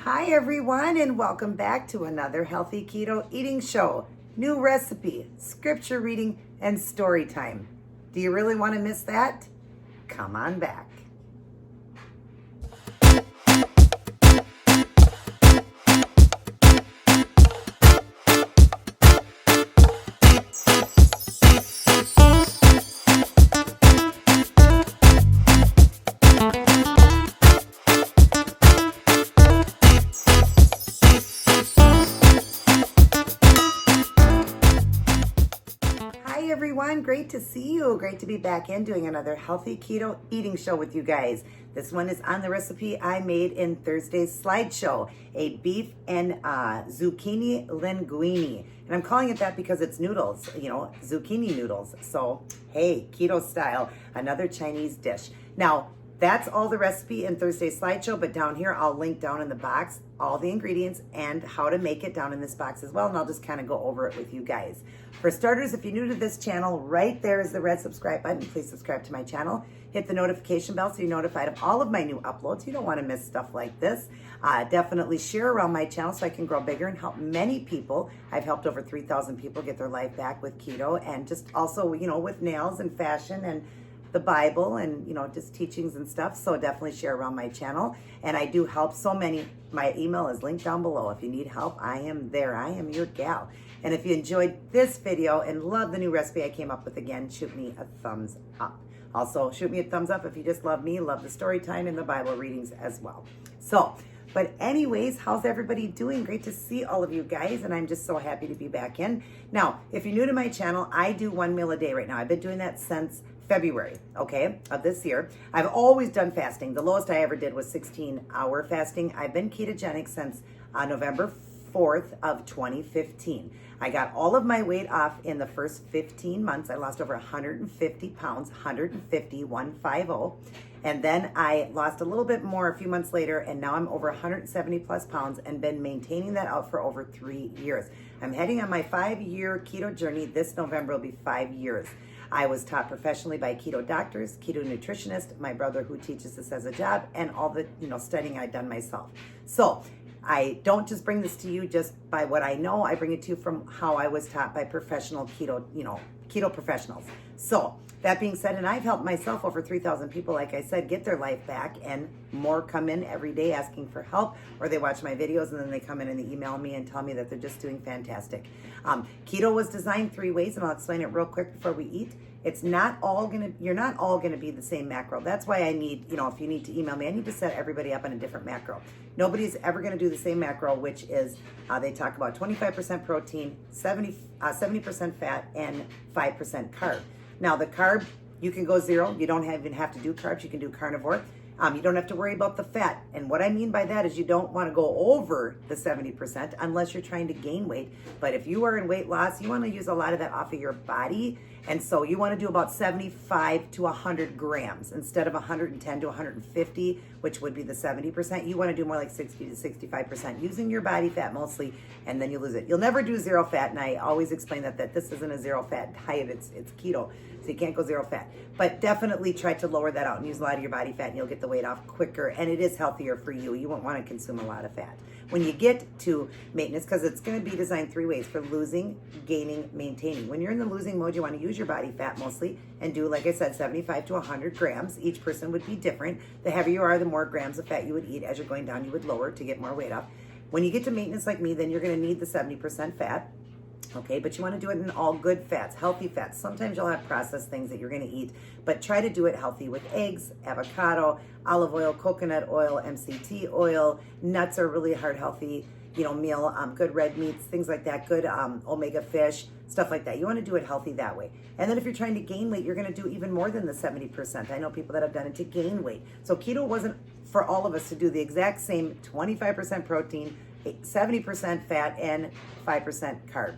Hi everyone, and welcome back to another healthy keto eating show. New recipe, scripture reading, and story time. Do you really want to miss that? Come on back. Everyone, great to see you. Great to be back in doing another healthy keto eating show with you guys. This one is on the recipe I made in Thursday's slideshow, a beef and zucchini linguine. And I'm calling it that because it's noodles, zucchini noodles. So, hey, keto style, another Chinese dish. Now, that's all the recipe in Thursday's slideshow, but down here, I'll link down in the box all the ingredients and how to make it down in this box as well, and I'll just kind of go over it with you guys. For starters, if you're new to this channel, right there is the red subscribe button. Please subscribe to my channel. Hit the notification bell so you're notified of all of my new uploads. You don't want to miss stuff like this. Definitely share around my channel so I can grow bigger and help many people. I've helped over 3,000 people get their life back with keto and just also, with nails and fashion and the Bible and, just teachings and stuff. So definitely share around my channel. And I do help so many. My email is linked down below. If you need help, I am there. I am your gal. And if you enjoyed this video and love the new recipe I came up with again, shoot me a thumbs up. Also, shoot me a thumbs up if you just love me, love the story time and the Bible readings as well. But anyways, how's everybody doing? Great to see all of you guys, and I'm just so happy to be back in. Now, if you're new to my channel, I do 1 meal a day right now. I've been doing that since February, of this year. I've always done fasting. The lowest I ever did was 16-hour fasting. I've been ketogenic since November 4th of 2015. I got all of my weight off in the first 15 months. I lost over 150 pounds, 150. And then I lost a little bit more a few months later, and now I'm over 170 plus pounds and been maintaining that out for over 3 years. I'm heading on my 5-year keto journey. This November will be 5 years. I was taught professionally by keto doctors, keto nutritionists, my brother who teaches this as a job, and all the studying I've done myself. So I don't just bring this to you just by what I know. I bring it to you from how I was taught by professional keto professionals. So that being said, and I've helped myself over 3,000 people, like I said, get their life back, and more come in every day asking for help, or they watch my videos and then they come in and they email me and tell me that they're just doing fantastic. Keto was designed 3 ways, and I'll explain it real quick before we eat. You're not all gonna be the same macro. That's why I need, if you need to email me, I need to set everybody up on a different macro. Nobody's ever gonna do the same macro, which is, they talk about 25% protein, 70% fat, and 5% carb. Now the carb, you can go 0. You don't even have to do carbs. You can do carnivore. You don't have to worry about the fat. And what I mean by that is you don't want to go over the 70% unless you're trying to gain weight. But if you are in weight loss, you want to use a lot of that off of your body. And so you want to do about 75 to 100 grams instead of 110 to 150, which would be the 70%. You want to do more like 60 to 65% using your body fat mostly, and then you lose it. You'll never do 0 fat, and I always explain that this isn't a 0 fat diet. It's keto, so you can't go 0 fat. But definitely try to lower that out and use a lot of your body fat, and you'll get the weight off quicker, and it is healthier for you. You won't want to consume a lot of fat. When you get to maintenance, because it's going to be designed 3 ways for losing, gaining, maintaining. When you're in the losing mode, you want to use your body fat mostly and do, like I said, 75 to 100 grams. Each person would be different. The heavier you are, the more grams of fat you would eat. As you're going down, you would lower to get more weight off. When you get to maintenance like me, then you're going to need the 70% fat. Okay, but you want to do it in all good fats, healthy fats. Sometimes you'll have processed things that you're going to eat, but try to do it healthy with eggs, avocado, olive oil, coconut oil, MCT oil. Nuts are really healthy, meal, good red meats, things like that, good omega fish, stuff like that. You want to do it healthy that way. And then if you're trying to gain weight, you're going to do even more than the 70%. I know people that have done it to gain weight. So keto wasn't for all of us to do the exact same 25% protein, 70% fat, and 5% carb.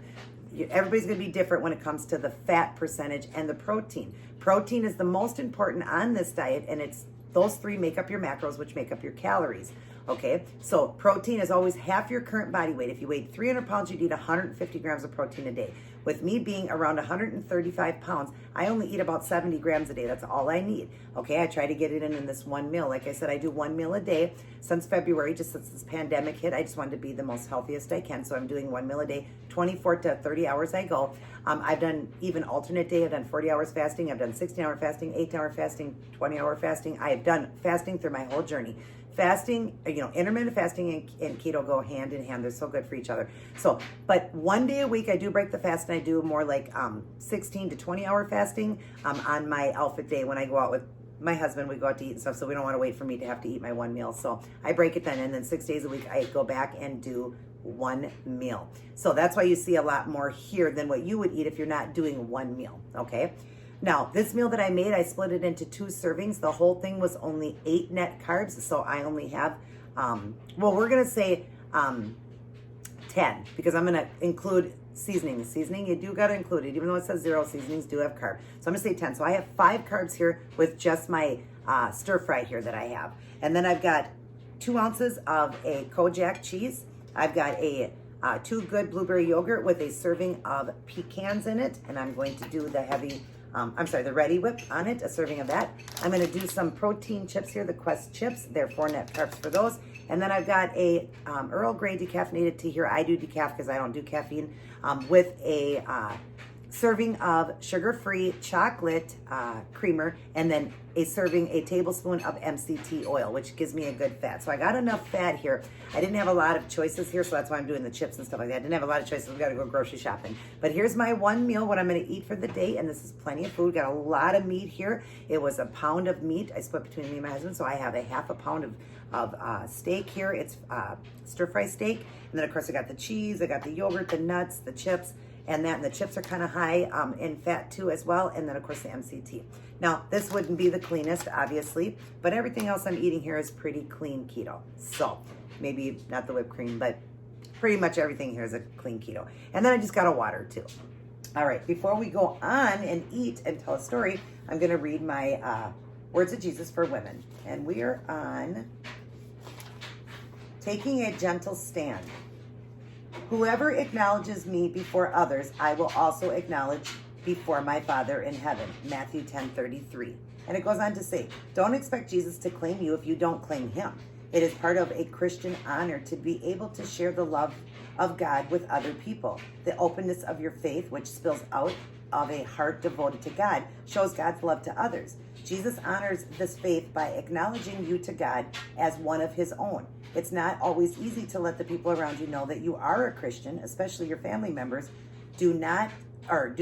Everybody's going to be different when it comes to the fat percentage and the protein. Protein is the most important on this diet, and it's those 3 make up your macros, which make up your calories. Okay, so protein is always half your current body weight. If you weighed 300 pounds, you'd eat 150 grams of protein a day. with me being around 135 pounds, I only eat about 70 grams a day. That's all I need. Okay, I try to get it in this one meal. Like I said, I do one meal a day since February, just since this pandemic hit. I just wanted to be the most healthiest I can. So I'm doing one meal a day, 24 to 30 hours I go. I've done even alternate day. I've done 40 hours fasting. I've done 16-hour fasting, 8-hour fasting, 20-hour fasting. I have done fasting through my whole journey. Fasting, intermittent fasting and keto go hand in hand. They're so good for each other. So, but one day a week I do break the fast, and I do more like 16 to 20-hour fasting on my outfit day when I go out with my husband. We go out to eat and stuff, so we don't want to wait for me to have to eat my one meal. So I break it then, and then 6 days a week I go back and do one meal. So that's why you see a lot more here than what you would eat if you're not doing one meal, okay? Now, this meal that I made, I split it into 2 servings. The whole thing was only 8 net carbs, so I only have, we're going to say 10, because I'm going to include seasoning. Seasoning, you do got to include it, even though it says 0, seasonings do have carb. So I'm going to say 10. So I have 5 carbs here with just my stir fry here that I have. And then I've got 2 ounces of a Kojak cheese. I've got a 2 good blueberry yogurt with a serving of pecans in it, and I'm going to do the Ready Whip on it, a serving of that. I'm going to do some protein chips here, the Quest chips. They're 4 net carbs for those. And then I've got a Earl Grey decaffeinated tea here. I do decaf because I don't do caffeine, with a serving of sugar-free chocolate creamer, and then a tablespoon of MCT oil, which gives me a good fat. So I got enough fat here. I didn't have a lot of choices here, so that's why I'm doing the chips and stuff like that. I didn't have a lot of choices. We've got to go grocery shopping. But here's my one meal, what I'm going to eat for the day, and this is plenty of food. Got a lot of meat here. It was a pound of meat. I split between me and my husband, so I have a half a pound of steak here. It's stir-fry steak. And then, of course, I got the cheese, I got the yogurt, the nuts, the chips, and the chips are kind of high in fat too as well, and then of course the MCT. Now this wouldn't be the cleanest, obviously, but everything else I'm eating here is pretty clean keto. So maybe not the whipped cream, but pretty much everything here is a clean keto. And then I just got a water too. All right, before we go on and eat and tell a story, I'm going to read my Words of Jesus for Women, and we are on taking a gentle stand. Whoever acknowledges me before others, I will also acknowledge before my Father in heaven. Matthew 10:33. And it goes on to say, don't expect Jesus to claim you if you don't claim him. It is part of a Christian honor to be able to share the love of God with other people. The openness of your faith, which spills out of a heart devoted to God, shows God's love to others. Jesus honors this faith by acknowledging you to God as one of his own. It's not always easy to let the people around you know that you are a Christian, especially your family members. Do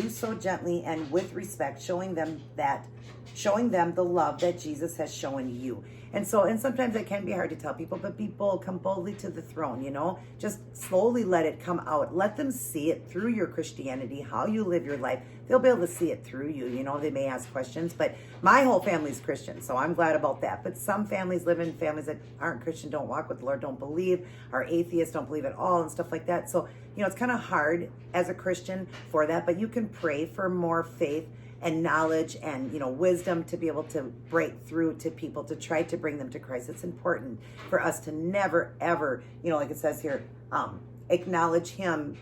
so gently and with respect, showing them the love that Jesus has shown you. And sometimes it can be hard to tell people, but people come boldly to the throne, just slowly let it come out. Let them see it through your Christianity, how you live your life. They'll be able to see it through you. They may ask questions, but my whole family's Christian, so I'm glad about that. But some families live in families that aren't Christian, don't walk with the Lord, don't believe, are atheists, don't believe at all, and stuff like that. So, it's kind of hard as a Christian for that, but you can pray for more faith and knowledge and wisdom to be able to break through to people, to try to bring them to Christ. It's important for us to never ever, like it says here, acknowledge him,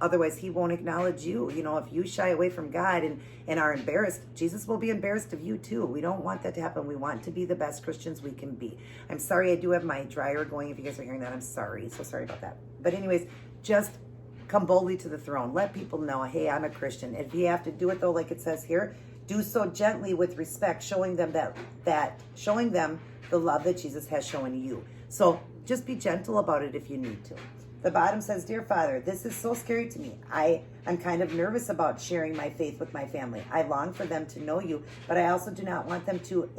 otherwise he won't acknowledge you. If you shy away from God and are embarrassed, Jesus will be embarrassed of you too. We don't want that to happen. We want to be the best Christians we can be. I'm sorry, I do have my dryer going. If you guys are hearing that, I'm sorry. So sorry about that. But anyways, just come boldly to the throne. Let people know, hey, I'm a Christian. If you have to do it though, like it says here, do so gently with respect, showing them showing them the love that Jesus has shown you. So just be gentle about it if you need to. The bottom says, Dear Father, this is so scary to me. I'm kind of nervous about sharing my faith with my family. I long for them to know you, but I also do not want them to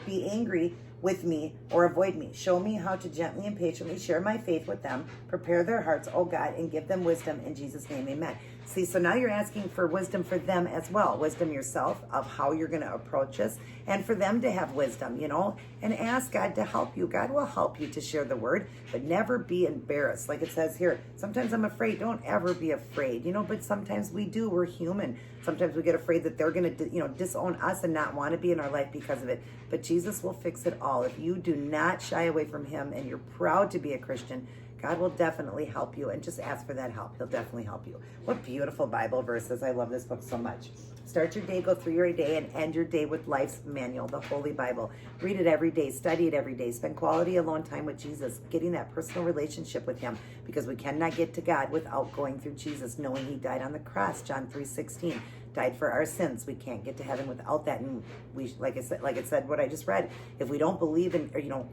be angry with me or avoid me. Show me how to gently and patiently share my faith with them. Prepare their hearts, oh God, and give them wisdom in Jesus' name, amen. See, so now you're asking for wisdom for them as well. Wisdom yourself of how you're going to approach this, and for them to have wisdom, and ask God to help you. God will help you to share the word, but never be embarrassed. Like it says here, sometimes I'm afraid. Don't ever be afraid, but sometimes we do. We're human. Sometimes we get afraid that they're going to, disown us and not want to be in our life because of it. But Jesus will fix it all. If you do not shy away from him and you're proud to be a Christian, God will definitely help you, and just ask for that help. He'll definitely help you. What beautiful Bible verses. I love this book so much. Start your day, go through your day, and end your day with life's manual, the Holy Bible. Read it every day, study it every day, spend quality alone time with Jesus, getting that personal relationship with him, because we cannot get to God without going through Jesus, knowing he died on the cross, John 3:16, died for our sins. We can't get to heaven without that. And we, like it said, what I just read, if we don't believe in, or,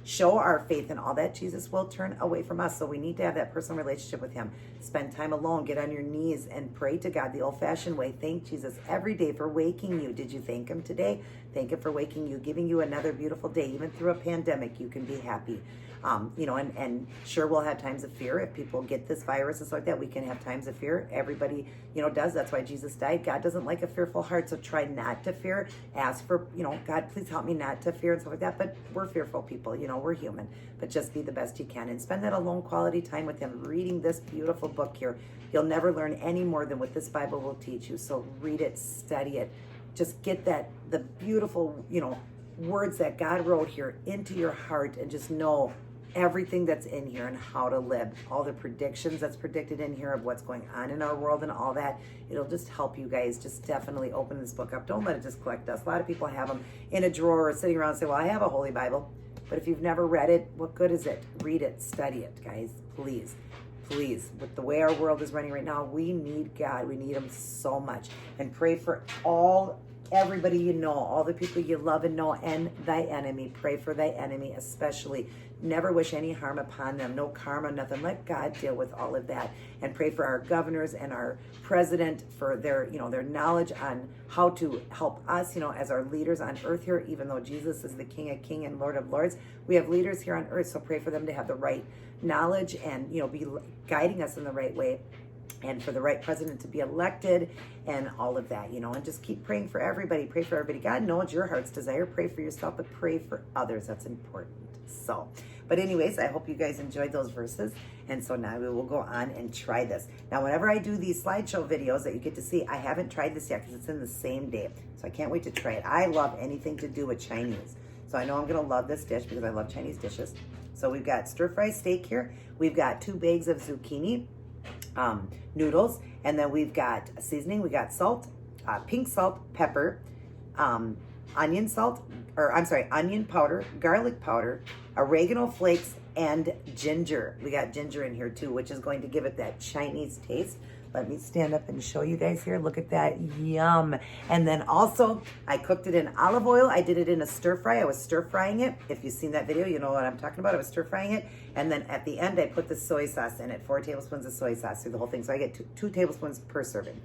show our faith in all that, Jesus will turn away from us. So we need to have that personal relationship with him. Spend time alone, get on your knees and pray to God the old-fashioned way. Thank Jesus every day for waking you. Did you thank him today? Thank him for waking you, giving you another beautiful day. Even through a pandemic, you can be happy. And sure, we'll have times of fear. If people get this virus and stuff like that, we can have times of fear. Everybody, does. That's why Jesus died. God doesn't like a fearful heart, so try not to fear. Ask for, God, please help me not to fear and stuff like that. But we're fearful people, we're human. But just be the best you can and spend that alone quality time with him, reading this beautiful book here. You'll never learn any more than what this Bible will teach you. So read it, study it. Just get the beautiful, words that God wrote here into your heart, and just know everything that's in here and how to live, all the predictions that's predicted in here of what's going on in our world and all that. It'll just help you guys. Just definitely open this book up. Don't let it just collect dust. A lot of people have them in a drawer or sitting around and say, well, I have a Holy Bible. But if you've never read it, what good is it? Read it, study it, guys, please. Please, with the way our world is running right now, we need God. We need him so much. And pray for everybody you know, all the people you love and know, and thy enemy. Pray for thy enemy especially. Never wish any harm upon them. No karma, nothing. Let God deal with all of that. And pray for our governors and our president for their, their knowledge on how to help us, as our leaders on earth here. Even though Jesus is the King of Kings and Lord of Lords, we have leaders here on earth. So pray for them to have the right knowledge and, be guiding us in the right way. And for the right president to be elected and all of that, and just keep praying for everybody. Pray for everybody. God knows your heart's desire. Pray for yourself, but pray for others. That's important. So, but anyways, I hope you guys enjoyed those verses. And so now we will go on and try this. Now, whenever I do these slideshow videos that you get to see, I haven't tried this yet because it's in the same day. So I can't wait to try it. I love anything to do with Chinese. So I know I'm going to love this dish because I love Chinese dishes. So we've got stir-fry steak here. We've got 2 bags of zucchini. Noodles, and then we've got seasoning. We got salt, pink salt, pepper, onion powder, garlic powder, oregano flakes, and ginger. We got ginger in here too, which is going to give it that Chinese taste. Let me stand up and show you guys here. Look at that. Yum. And then also, I cooked it in olive oil. I did it in a stir fry. I was stir frying it. If you've seen that video, you know what I'm talking about. I was stir frying it. And then at the end, I put the soy sauce in it. 4 tablespoons of soy sauce through the whole thing. So I get 2 tablespoons per serving.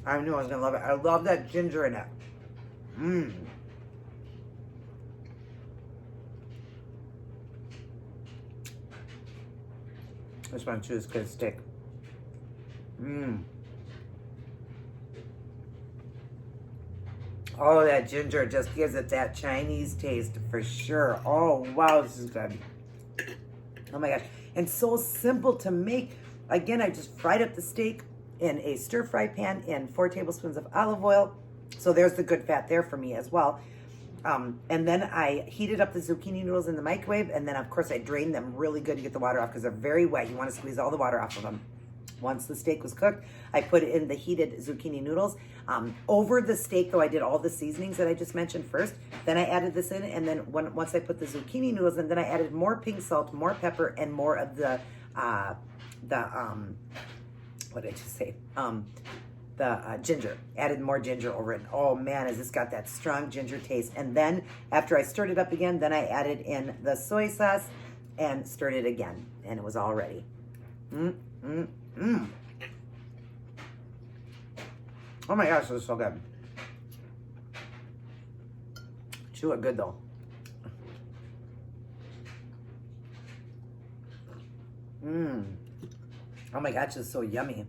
I knew I was going to love it. I love that ginger in it. I just want to chew this good stick. Oh, that ginger just gives it that Chinese taste for sure. Oh, wow, this is good. Oh my gosh. And so simple to make. Again, I just fried up the steak in a stir-fry pan in 4 tablespoons of olive oil. So there's the good fat there for me as well. And then I heated up the zucchini noodles in the microwave, and then of course I drained them really good to get the water off because they're very wet. You want to squeeze all the water off of them. Once the steak was cooked, I put it in the heated zucchini noodles. Over the steak, though, I did all the seasonings that I just mentioned first. Then I added this in, and then once I put the zucchini noodles in, then I added more pink salt, more pepper, and more of the what did I just say? The ginger. Added more ginger over it. Oh man, has this got that strong ginger taste. And then after I stirred it up again, then I added in the soy sauce and stirred it again, and it was all ready. Oh my gosh, this is so good. Chew it good though. Oh my gosh, this is so yummy.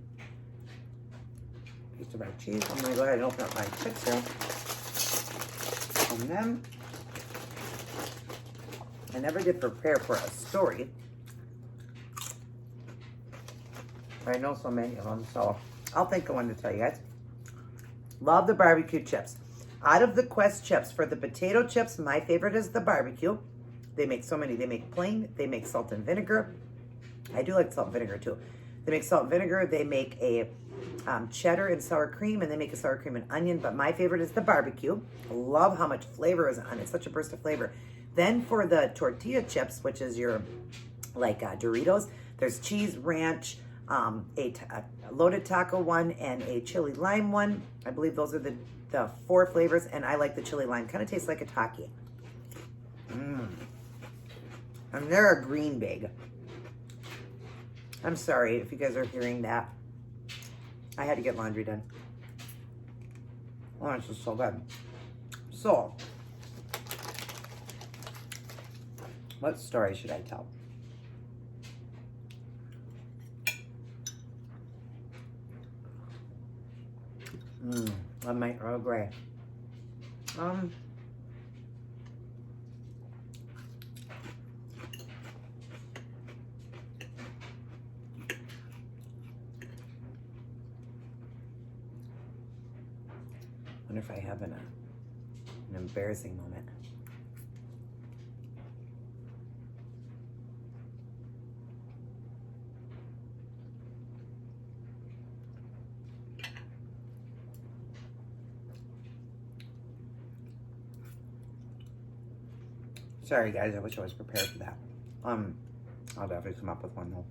Piece of my cheese. I'm gonna go ahead and open up my chips here. And then I never did prepare for a story. I know so many of them, so I'll think of one to tell you guys. Love the barbecue chips. Out of the Quest chips, for the potato chips, my favorite is the barbecue. They make so many. They make plain. They make salt and vinegar. I do like salt and vinegar too. They make salt and vinegar. They make a cheddar and sour cream, and they make a sour cream and onion. But my favorite is the barbecue. I love how much flavor is on it. It's such a burst of flavor. Then for the tortilla chips, which is your like Doritos, there's cheese, ranch, a loaded taco one, and a chili lime one. I believe those are the 4 flavors, and I like the chili lime. Kind of tastes like a Taki. And they're a green bag. I'm sorry if you guys are hearing that. I had to get laundry done. Oh, it's just so good. So, what story should I tell? I might Earl Grey. Wonder if I have an embarrassing moment. Sorry guys, I wish I was prepared for that. I'll definitely come up with one though.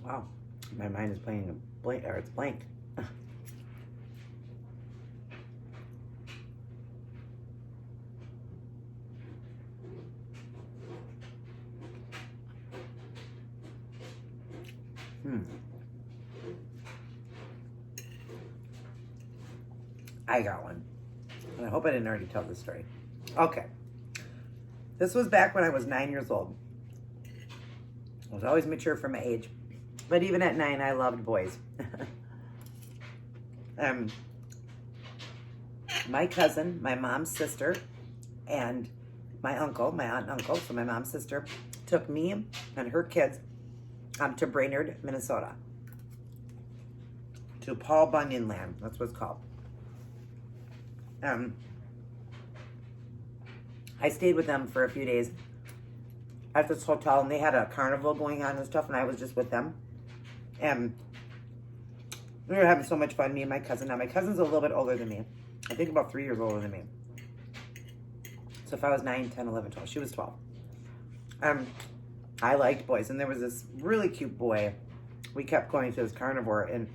Wow, my mind is playing a blank, or it's blank. I got one. And I hope I didn't already tell this story. Okay. This was back when I was 9 years old. I was always mature for my age. But even at 9, I loved boys. My cousin, my mom's sister, and my uncle, my aunt and uncle, so my mom's sister, took me and her kids to Brainerd, Minnesota. To Paul Bunyan Land. That's what it's called. I stayed with them for a few days at this hotel, and they had a carnival going on and stuff, and I was just with them. And we were having so much fun, me and my cousin. Now, my cousin's a little bit older than me. I think about 3 years older than me. So if I was 9, 10, 11, 12, she was 12. I liked boys, and there was this really cute boy. We kept going to this carnival, and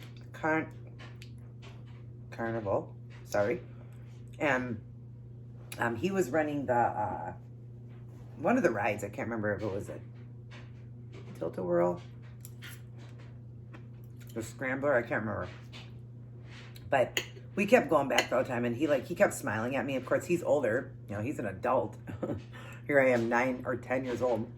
carnival, sorry. And he was running the one of the rides. I can't remember if it was a Tilt-A-Whirl, the Scrambler. I can't remember. But we kept going back the whole time, and he kept smiling at me. Of course, he's older. You know, he's an adult. Here I am, 9 or 10 years old,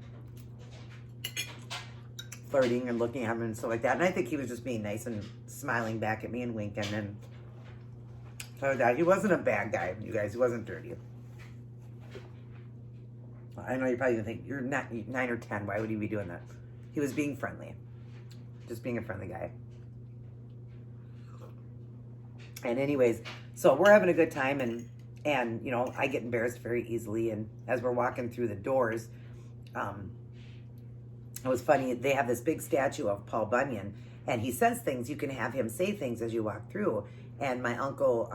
flirting and looking at him and stuff like that. And I think he was just being nice and smiling back at me and winking. And so that he wasn't a bad guy, you guys. He wasn't dirty. I know you're probably gonna think you're not 9 or 10. Why would he be doing that? He was being friendly, just being a friendly guy. And anyways, so we're having a good time, and you know, I get embarrassed very easily. And as we're walking through the doors, it was funny. They have this big statue of Paul Bunyan, and he says things. You can have him say things as you walk through. And my uncle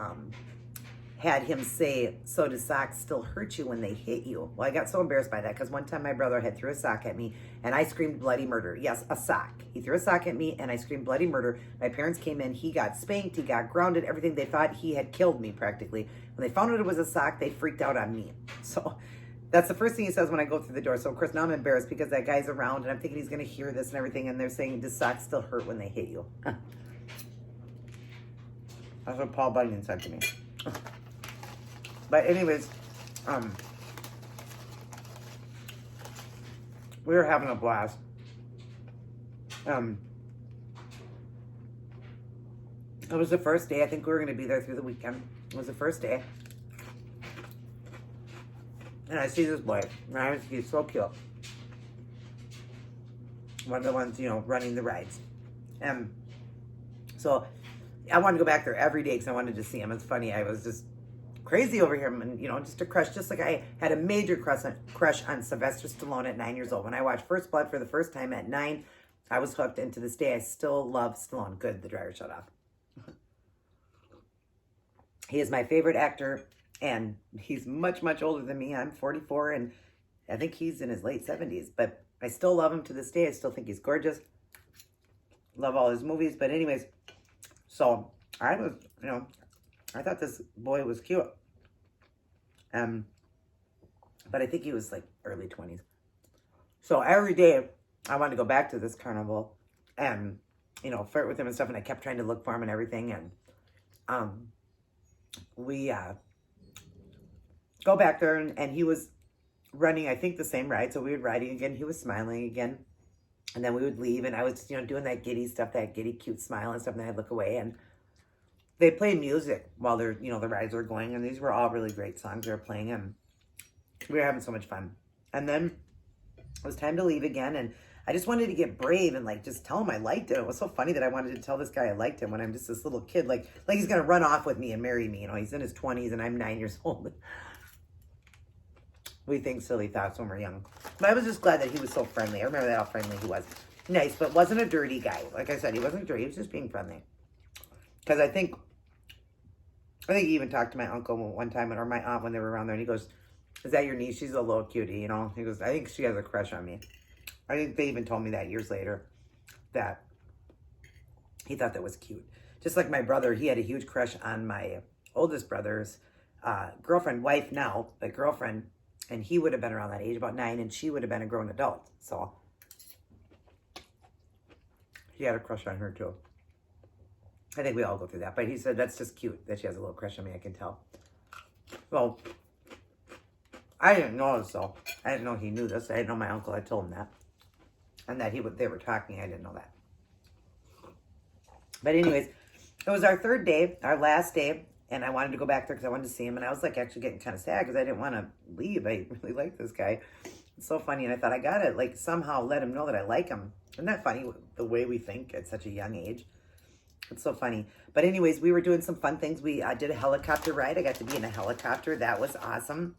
had him say, "So do socks still hurt you when they hit you?" Well, I got so embarrassed by that because one time my brother had threw a sock at me, and I screamed bloody murder. Yes, a sock. He threw a sock at me, and I screamed bloody murder. My parents came in. He got spanked. He got grounded. Everything. They thought he had killed me practically. When they found out it was a sock, they freaked out on me. So that's the first thing he says when I go through the door. So, of course, now I'm embarrassed because that guy's around, and I'm thinking he's going to hear this and everything, and they're saying, "Does socks still hurt when they hit you?" That's what Paul Bunyan said to me. But anyways, we were having a blast. It was the first day. I think we were going to be there through the weekend. It was the first day. And I see this boy, and he's so cute. One of the ones, you know, running the rides. And so I wanted to go back there every day because I wanted to see him. It's funny, I was just crazy over him, and, you know, just a crush, just like I had a major crush on Sylvester Stallone at 9 years old. When I watched First Blood for the first time at 9, I was hooked, and to this day, I still love Stallone. Good, the dryer shut off. He is my favorite actor, and he's much, much older than me. I'm 44, and I think he's in his late 70s, but I still love him to this day. I still think he's gorgeous. Love all his movies, but anyways, so I was, you know, I thought this boy was cute. But I think he was like early 20s. So every day I wanted to go back to this carnival and, you know, flirt with him and stuff, and I kept trying to look for him and everything, and we go back there, and he was running, I think, the same ride. So we would riding again. He was smiling again. And then we would leave, and I was, you know, doing that giddy stuff, that giddy cute smile and stuff, and then I'd look away, and they play music while they're, you know, the rides were going, and these were all really great songs they were playing, and we were having so much fun. And then it was time to leave again, and I just wanted to get brave and, like, just tell him I liked it. It was so funny that I wanted to tell this guy I liked him when I'm just this little kid, like he's gonna run off with me and marry me. You know, he's in his 20s, and I'm 9 years old. We think silly thoughts when we're young. But I was just glad that he was so friendly. I remember that how friendly he was. Nice, but wasn't a dirty guy. Like I said, he wasn't dirty. He was just being friendly. Because I think he even talked to my uncle one time, or my aunt when they were around there, and he goes, "Is that your niece? She's a little cutie, you know?" He goes, "I think she has a crush on me." I think they even told me that years later, that he thought that was cute. Just like my brother, he had a huge crush on my oldest brother's girlfriend, wife now, but girlfriend. And he would have been around that age, about 9, and she would have been a grown adult. So he had a crush on her too. I think we all go through that. But he said, that's just cute that she has a little crush on me, I can tell. Well, I didn't know this, though. I didn't know he knew this. I didn't know my uncle had told him that. And that they were talking. I didn't know that. But anyways, it was our third day, our last day. And I wanted to go back there because I wanted to see him. And I was like actually getting kind of sad because I didn't want to leave. I really like this guy. It's so funny. And I thought I got to like somehow let him know that I like him. Isn't that funny the way we think at such a young age? It's so funny. But anyways, we were doing some fun things. We did a helicopter ride. I got to be in a helicopter. That was awesome.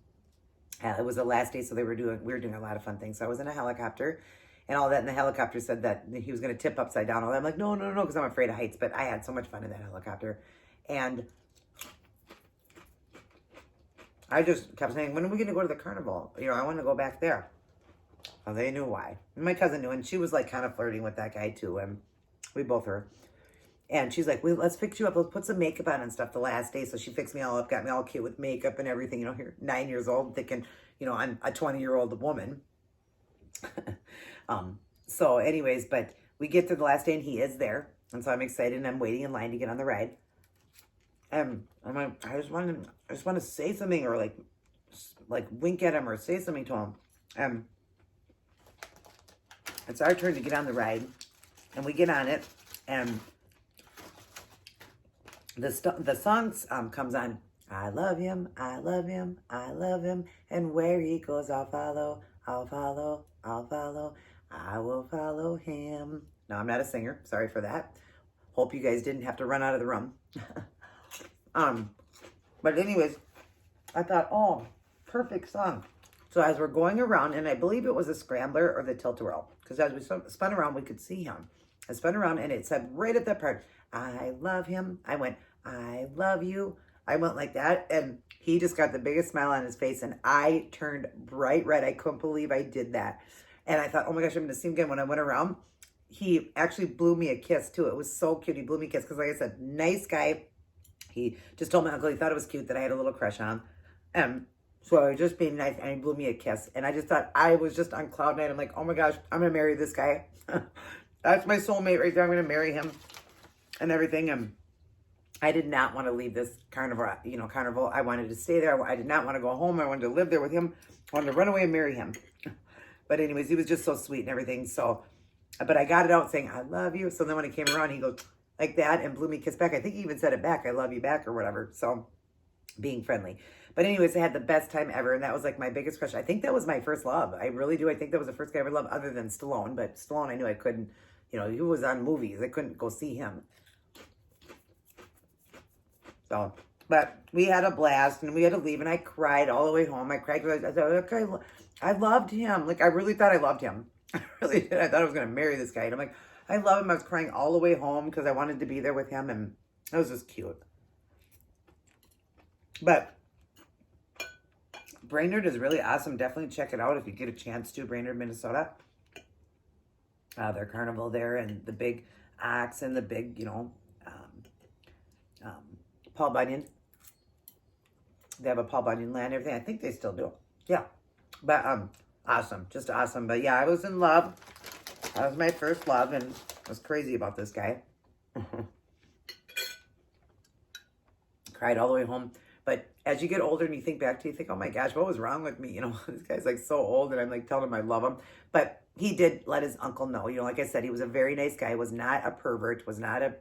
It was the last day, so we were doing a lot of fun things. So I was in a helicopter and all that. And the helicopter said that he was going to tip upside down. All that. I'm like, no, because I'm afraid of heights. But I had so much fun in that helicopter. And I just kept saying, when are we going to go to the carnival? You know, I want to go back there. Well, they knew why. And my cousin knew, and she was like kind of flirting with that guy too. And we both were. And she's like, well, let's fix you up. Let's put some makeup on and stuff the last day. So she fixed me all up, got me all cute with makeup and everything. You know, here, 9 years old, thinking, you know, I'm a 20-year-old woman. So anyways, but we get to the last day and he is there. And so I'm excited and I'm waiting in line to get on the ride. And I'm like, I just want to say something or like wink at him or say something to him. And it's our turn to get on the ride, and we get on it, and the song comes on. I love him, I love him, I love him, and where he goes, I'll follow, I'll follow, I'll follow, I will follow him. Now, I'm not a singer. Sorry for that. Hope you guys didn't have to run out of the room. But anyways, I thought, oh, perfect song. So as we're going around, and I believe it was a scrambler or the tilt-a-whirl, because as we spun around, we could see him. I spun around, and it said right at that part, I love him. I went, I love you. I went like that, and he just got the biggest smile on his face, and I turned bright red. I couldn't believe I did that. And I thought, oh my gosh, I'm going to see him again. When I went around, he actually blew me a kiss, too. It was so cute. He blew me a kiss, because like I said, nice guy. He just told my uncle he thought it was cute that I had a little crush on him. So I was just being nice, and he blew me a kiss. And I just thought, I was just on cloud nine. I'm like, oh my gosh, I'm going to marry this guy. That's my soulmate right there. I'm going to marry him and everything. And I did not want to leave this carnival. I wanted to stay there. I did not want to go home. I wanted to live there with him. I wanted to run away and marry him. But anyways, he was just so sweet and everything. So, but I got it out saying, I love you. So then when he came around, he goes like that and blew me a kiss back. I think he even said it back. I love you back or whatever. So being friendly. But anyways, I had the best time ever, and that was like my biggest crush. I think that was my first love. I really do. I think that was the first guy I ever loved, other than Stallone. But Stallone, I knew I couldn't. You know, he was on movies. I couldn't go see him. So, but we had a blast, and we had to leave, and I cried all the way home. I cried because I thought, okay, I loved him. Like, I really thought I loved him. I really did. I thought I was going to marry this guy. And I'm like, I love him. I was crying all the way home because I wanted to be there with him, and it was just cute. But Brainerd is really awesome. Definitely check it out if you get a chance to. Brainerd, Minnesota. Their carnival there, and the big ox and the big, you know, Paul Bunyan. They have a Paul Bunyan land and everything. I think they still do. Yeah. But awesome. Just awesome. But yeah, I was in love. That was my first love, and I was crazy about this guy. Cried all the way home. But as you get older and you think back to, you think, oh my gosh, what was wrong with me? You know, this guy's like so old, and I'm like telling him I love him. But he did let his uncle know. You know, like I said, he was a very nice guy. Was not a pervert. Was not a,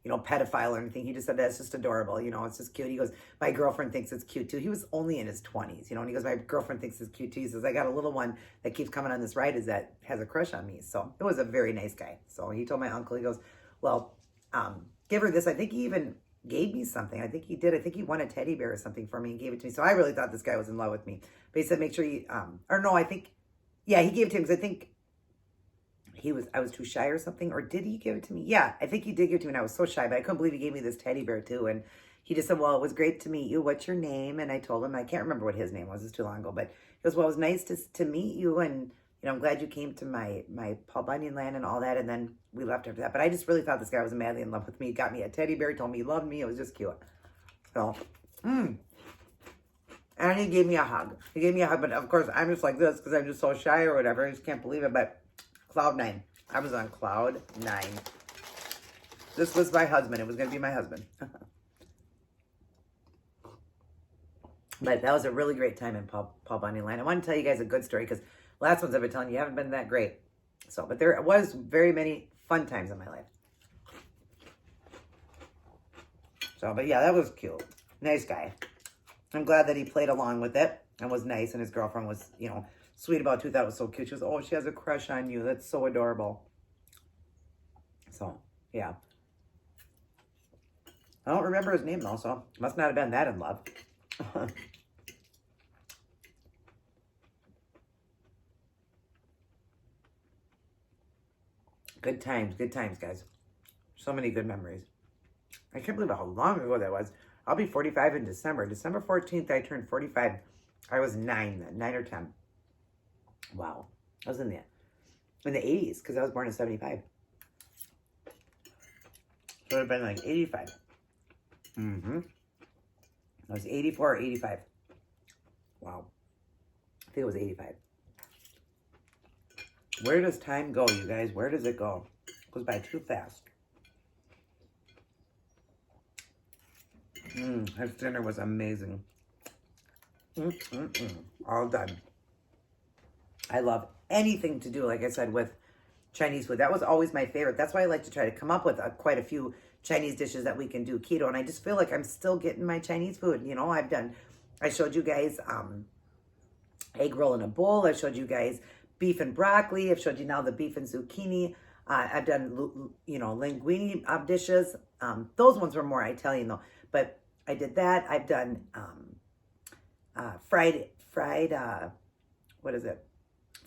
you know, pedophile or anything. He just said, that's just adorable. You know, it's just cute. He goes, my girlfriend thinks it's cute too. He was only in his 20s, you know, and he goes, my girlfriend thinks it's cute too. He says, I got a little one that keeps coming on this ride that has a crush on me. So it was a very nice guy. So he told my uncle, he goes, well, give her this. I think he even gave me something. I think he did. I think he won a teddy bear or something for me and gave it to me. So I really thought this guy was in love with me. But he said, make sure you, or no, I think, yeah, he gave it to him because I think I was too shy or something. Or did he give it to me? Yeah, I think he did give it to me, and I was so shy, but I couldn't believe he gave me this teddy bear too. And he just said, well, it was great to meet you. What's your name? And I told him, I can't remember what his name was. It's too long ago. But he goes, well, it was nice to meet you. And, you know, I'm glad you came to my Paul Bunyan land and all that. And then we left after that. But I just really thought this guy was madly in love with me. He got me a teddy bear. He told me he loved me. It was just cute. So, And he gave me a hug. He gave me a hug. But, of course, I'm just like this because I'm just so shy or whatever. I just can't believe it. But cloud 9. I was on cloud 9. This was my husband. It was going to be my husband. But that was a really great time in Paul Bunyan land. I want to tell you guys a good story because last ones I've been telling you haven't been that great. So, but there was very many fun times in my life. So, but yeah, that was cute. Nice guy. I'm glad that he played along with it and was nice, and his girlfriend was, you know, sweet about it too. That was so cute. She was, oh, she has a crush on you. That's so adorable. So, yeah. I don't remember his name though, so must not have been that in love. Good times, guys. So many good memories. I can't believe how long ago that was. I'll be 45 in December. December 14th, I turned 45. I was 9 then, 9 or 10. Wow. I was in the 80s because I was born in 75. So it would have been like 85. I was 84 or 85. Wow. I think it was 85. Where does time go, you guys? Where does it go? It goes by too fast. This dinner was amazing. All done. I love anything to do, like I said, with Chinese food. That was always my favorite. That's why I like to try to come up with quite a few Chinese dishes that we can do keto. And I just feel like I'm still getting my Chinese food. You know, I showed you guys egg roll in a bowl. I showed you guys beef and broccoli. I've showed you now the beef and zucchini. I've done, you know, linguine dishes. Those ones were more Italian though. But I did that. I've done fried, what is it?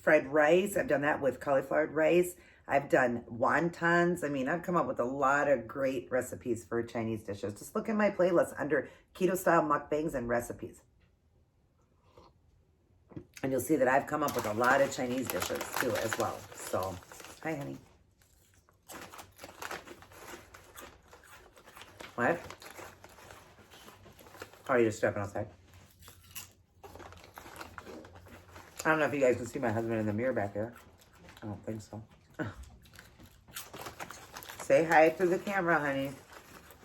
Fried rice. I've done that with cauliflower rice. I've done wontons. I mean, I've come up with a lot of great recipes for Chinese dishes. Just look at my playlist under keto style mukbangs and recipes. And you'll see that I've come up with a lot of Chinese dishes too as well. So, hi honey. What? Oh, you're just stepping outside? I don't know if you guys can see my husband in the mirror back there. I don't think so. Say hi to the camera, honey.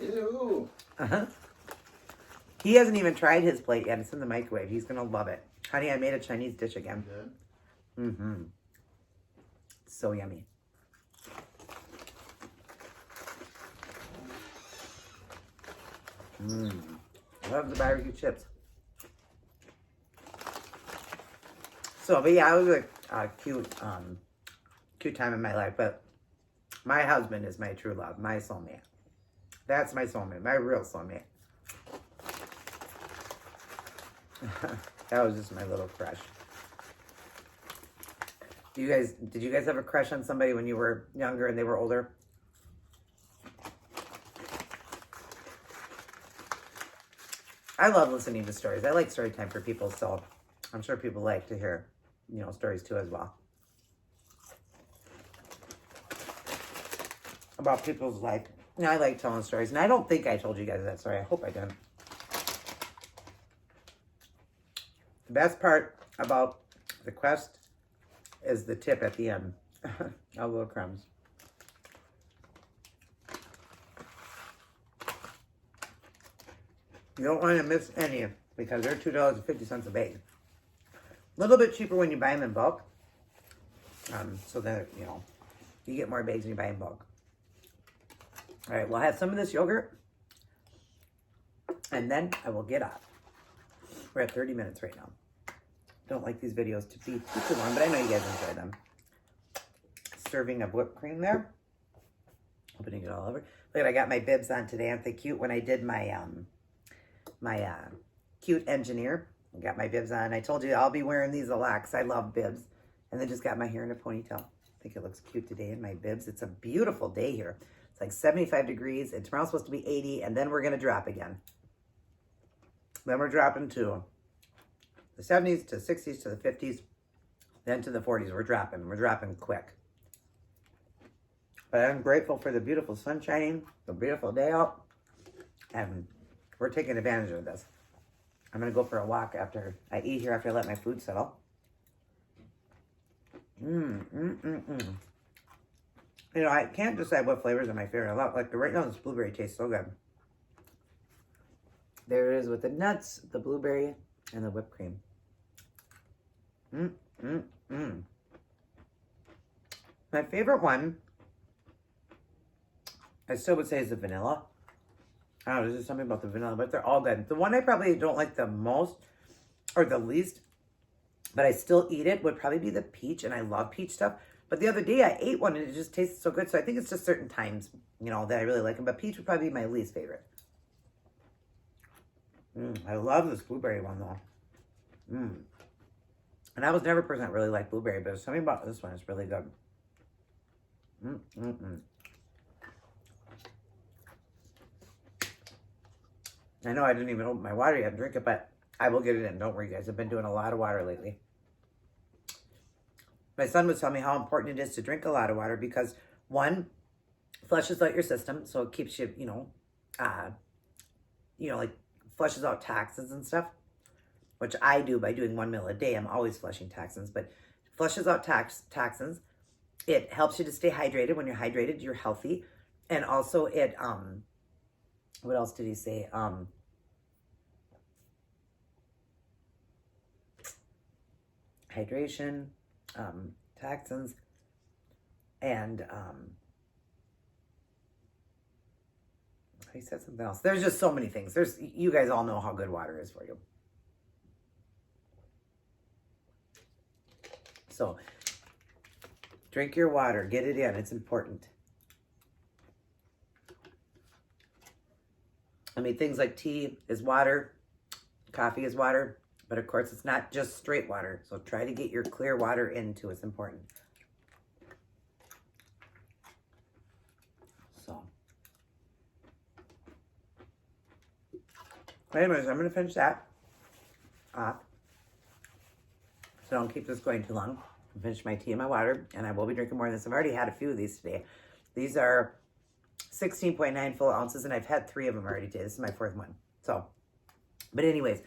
Ew. He hasn't even tried his plate yet. It's in the microwave. He's going to love it. Honey, I made a Chinese dish again. Yeah. So yummy. Love the barbecue chips. So, but yeah, it was a cute time in my life. But my husband is my true love, my soulmate. That's my soulmate, my real soulmate. That was just my little crush. Did you guys have a crush on somebody when you were younger and they were older? I love listening to stories. I like story time for people, so I'm sure people like to hear, stories too as well. About people's life. I like telling stories, and I don't think I told you guys that story. I hope I didn't. The best part about the quest is the tip at the end. All little crumbs. You don't want to miss any because they're $2.50 a bag. A little bit cheaper when you buy them in bulk. So that, you get more bags when you buy in bulk. All right, we'll have some of this yogurt. And then I will get off. We're at 30 minutes right now. Don't like these videos to be too long, but I know you guys enjoy them. Serving of whipped cream there. Opening it all over. Look, I got my bibs on today. Aren't they cute? When I did my cute engineer, I got my bibs on. I told you I'll be wearing these a lot because I love bibs. And then just got my hair in a ponytail. I think it looks cute today in my bibs. It's a beautiful day here. It's like 75 degrees, and tomorrow's supposed to be 80, and then we're going to drop again. Then we're dropping to the 70s, to 60s, to the 50s, then to the 40s. We're dropping quick. But I'm grateful for the beautiful sun shining, the beautiful day out, and we're taking advantage of this. I'm going to go for a walk after I eat here, after I let my food settle. I can't decide what flavors are my favorite. Like right now, this blueberry tastes so good. There it is with the nuts, the blueberry, and the whipped cream. My favorite one, I still would say, is the vanilla. I don't know, there's just something about the vanilla, but they're all good. The one I probably don't like the most, or the least, but I still eat it, would probably be the peach, and I love peach stuff. But the other day I ate one, and it just tasted so good, so I think it's just certain times, that I really like them. But peach would probably be my least favorite. I love this blueberry one, though. And I was never a person that really liked blueberry, but there's something about this one that's really good. I know I didn't even open my water yet and drink it, but I will get it in. Don't worry, guys. I've been doing a lot of water lately. My son was telling me how important it is to drink a lot of water because, one, flushes out your system, so it keeps you, like flushes out toxins and stuff, which I do by doing 1 meal a day. I'm always flushing toxins, but flushes out toxins. It helps you to stay hydrated. When you're hydrated, you're healthy. And also it, what else did he say? Hydration, toxins, and he said something else. There's just so many things. You guys all know how good water is for you. So drink your water, get it in. It's important. I mean, things like tea is water, coffee is water, but of course it's not just straight water. So try to get your clear water into. It's important. So, anyways, I'm going to finish that off. So don't keep this going too long. I'll finish my tea and my water, and I will be drinking more of this. I've already had a few of these today. These are 16.9 full ounces, and I've had 3 of them already today. This is my 4th one. So, but anyways,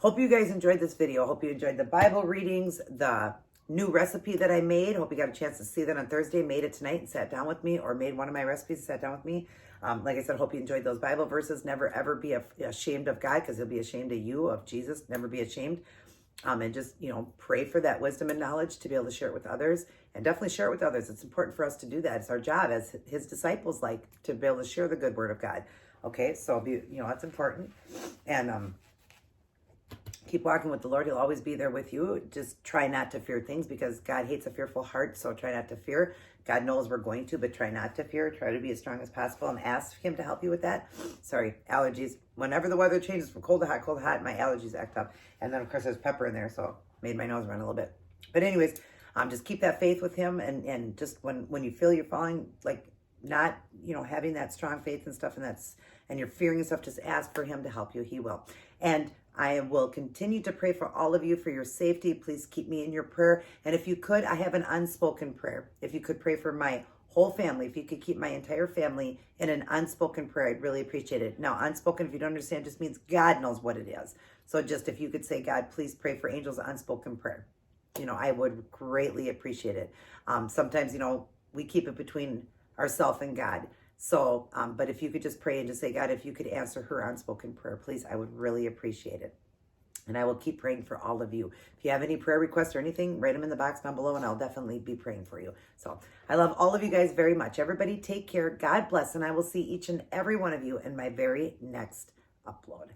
hope you guys enjoyed this video. Hope you enjoyed the Bible readings, the new recipe that I made. Hope you got a chance to see that on Thursday. Made it tonight and sat down with me, or made one of my recipes and sat down with me. Like I said, hope you enjoyed those Bible verses. Never ever be ashamed of God, because he'll be ashamed of you, of Jesus. Never be ashamed. And just, pray for that wisdom and knowledge to be able to share it with others, and definitely share it with others. It's important for us to do that. It's our job as his disciples, like, to be able to share the good word of God. Okay, so that's important. And keep walking with the Lord. He'll always be there with you. Just try not to fear things, because God hates a fearful heart. So try not to fear. God knows we're going to, but try not to fear. Try to be as strong as possible and ask him to help you with that. Sorry, allergies. Whenever the weather changes from cold to hot, my allergies act up. And then, of course, there's pepper in there, so made my nose run a little bit. But anyways, just keep that faith with him. And just when you feel you're falling, like not, having that strong faith and stuff, and you're fearing and stuff, just ask for him to help you. He will. And I will continue to pray for all of you for your safety. Please keep me in your prayer. And if you could, I have an unspoken prayer. If you could pray for my whole family, if you could keep my entire family in an unspoken prayer, I'd really appreciate it. Now, unspoken, if you don't understand, just means God knows what it is. So just if you could say, God, please pray for Angel's unspoken prayer. I would greatly appreciate it. Sometimes, we keep it between ourselves and God. So, but if you could just pray and just say, God, if you could answer her unspoken prayer, please, I would really appreciate it. And I will keep praying for all of you. If you have any prayer requests or anything, write them in the box down below, and I'll definitely be praying for you. So I love all of you guys very much. Everybody take care. God bless. And I will see each and every one of you in my very next upload.